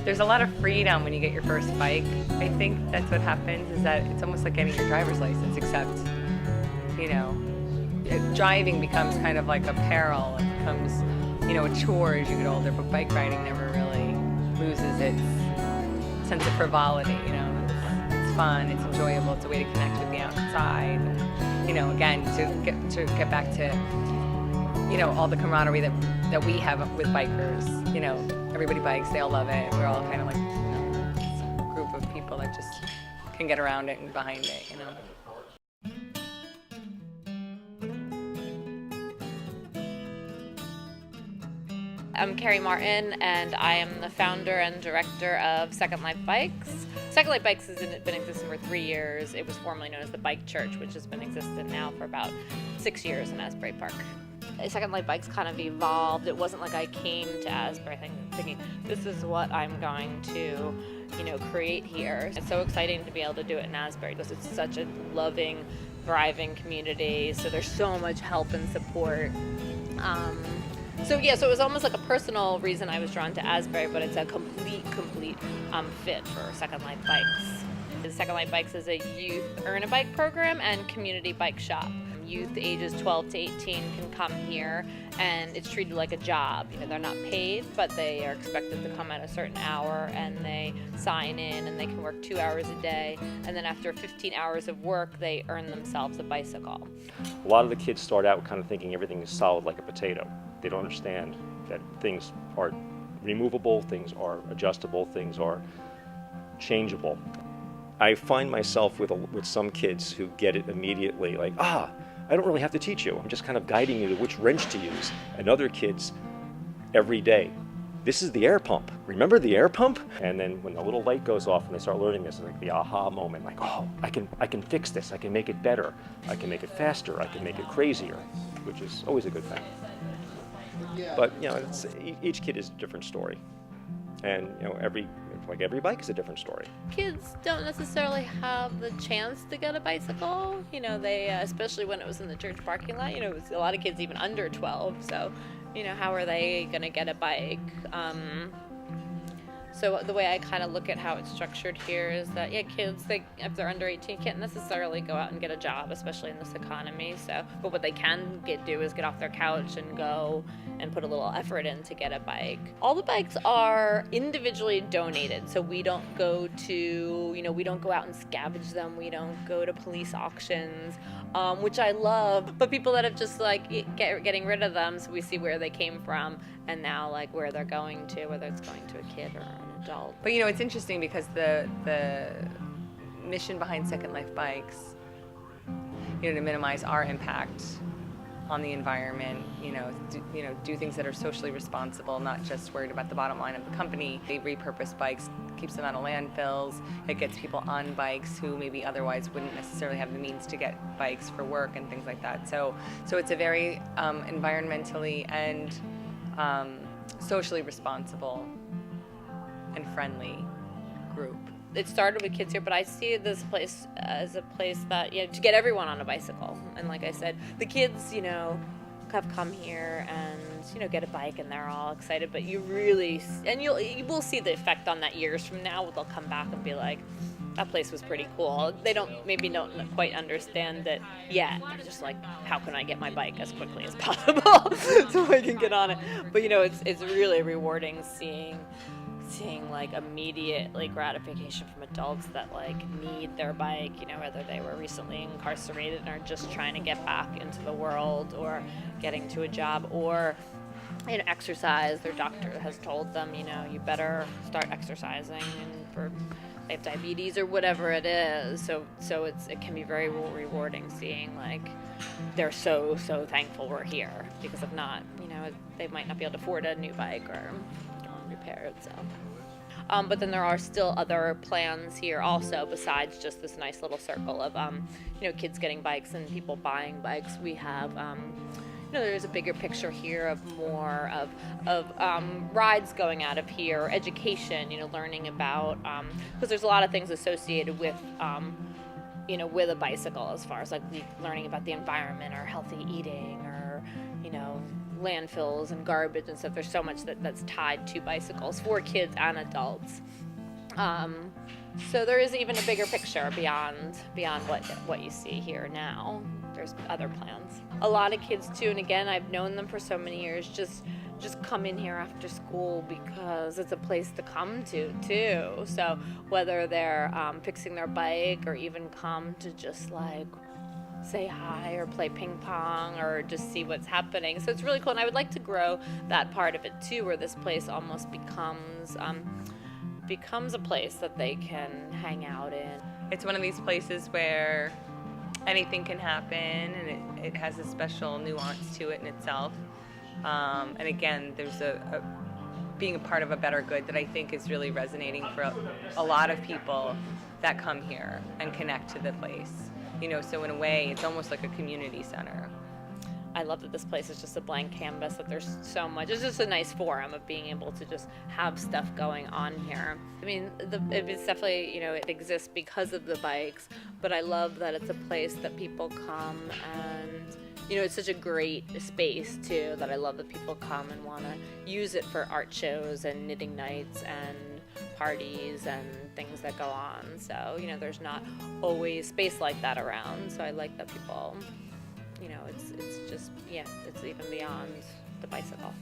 There's a lot of freedom when you get your first bike. I think that's what happens, is that it's almost like getting your driver's license, except, you know, driving becomes kind of like a peril. It becomes, you know, a chore as you get older, but bike riding never really loses its sense of frivolity, you know. It's fun, it's enjoyable, it's a way to connect with the outside. And, you know, again, to get back to, you know, all the camaraderie that we have with bikers. You know, everybody bikes, they all love it. We're all kind of like, you know, this group of people that just can get around it and behind it, you know. I'm Carrie Martin, and I am the founder and director of Second Life Bikes. Second Life Bikes has been existing for 3 years. It was formerly known as the Bike Church, which has been existent now for about 6 years in Asbury Park. Second Life Bikes kind of evolved. It wasn't like I came to Asbury thinking, this is what I'm going to, you know, create here. It's so exciting to be able to do it in Asbury because it's such a loving, thriving community. So there's so much help and support. So it was almost like a personal reason I was drawn to Asbury, but it's a complete fit for Second Life Bikes. Second Life Bikes is a youth earn a bike program and community bike shop. Youth ages 12 to 18 can come here, and it's treated like a job. You know, they're not paid, but they are expected to come at a certain hour, and they sign in, and they can work 2 hours a day, and then after 15 hours of work, they earn themselves a bicycle. A lot of the kids start out kind of thinking everything is solid like a potato. They don't understand that things are removable, things are adjustable, things are changeable. I find myself with some kids who get it immediately, like, I don't really have to teach you. I'm just kind of guiding you to which wrench to use. And other kids, every day, this is the air pump. Remember the air pump? And then when the little light goes off and they start learning this, it's like the aha moment, like, oh, I can fix this. I can make it better. I can make it faster. I can make it crazier, which is always a good thing. But, you know, each kid is a different story. And, you know, every bike is a different story. Kids don't necessarily have the chance to get a bicycle. You know, they, especially when it was in the church parking lot, you know, it was a lot of kids even under 12. So, you know, how are they going to get a bike? So the way I kind of look at how it's structured here is that, kids, if they're under 18, can't necessarily go out and get a job, especially in this economy. So, but what they can do is get off their couch and go and put a little effort in to get a bike. All the bikes are individually donated, so we don't go to, you know, we don't go out and scavenge them. We don't go to police auctions, which I love. But people that have just getting rid of them, so we see where they came from and now like where they're going to, whether it's going to a kid or an adult. But you know, it's interesting because the mission behind Second Life Bikes, you know, to minimize our impact on the environment, do things that are socially responsible, not just worried about the bottom line of the company. They repurpose bikes, keeps them out of landfills. It gets people on bikes who maybe otherwise wouldn't necessarily have the means to get bikes for work and things like that. So it's a very environmentally and socially responsible and friendly group. It started with kids here, but I see this place as a place that, you know, to get everyone on a bicycle. And like I said, the kids, you know, have come here and, you know, get a bike and they're all excited, but you will see the effect on that years from now. They'll come back and be like, that place was pretty cool. They don't quite understand it yet. They're just like, how can I get my bike as quickly as possible so I can get on it? But you know, it's really rewarding seeing like immediate gratification from adults that need their bike, you know, whether they were recently incarcerated and are just trying to get back into the world or getting to a job, or you know, exercise. Their doctor has told them, you know, you better start exercising, and for they have diabetes or whatever it is. So it can be very rewarding seeing they're so thankful we're here, because if not, you know, they might not be able to afford a new bike or repaired. So but then there are still other plans here also, besides just this nice little circle of you know, kids getting bikes and people buying bikes. We have you know, there's a bigger picture here of more of rides going out of here, education, you know, learning about because there's a lot of things associated with you know, with a bicycle, as far as learning about the environment or healthy eating, or you know, landfills and garbage and stuff. There's so much that's tied to bicycles for kids and adults. So there is even a bigger picture beyond what you see here now. There's other plans. A lot of kids too, and again, I've known them for so many years, just come in here after school because it's a place to come to too. So whether they're fixing their bike or even come to just like say hi or play ping pong or just see what's happening. So it's really cool, and I would like to grow that part of it too, where this place almost becomes a place that they can hang out in. It's one of these places where anything can happen, and it has a special nuance to it in itself. And again, there's being a part of a better good that I think is really resonating for a lot of people that come here and connect to the place. So in a way, it's almost like a community center. I love that this place is just a blank canvas, that there's so much. It's just a nice forum of being able to just have stuff going on here. I mean, it's definitely, it exists because of the bikes, but I love that it's a place that people come and, it's such a great space too, that I love that people come and want to use it for art shows and knitting nights and parties and things that go on. So, there's not always space like that around. So I like that people, it's just, it's even beyond the bicycle.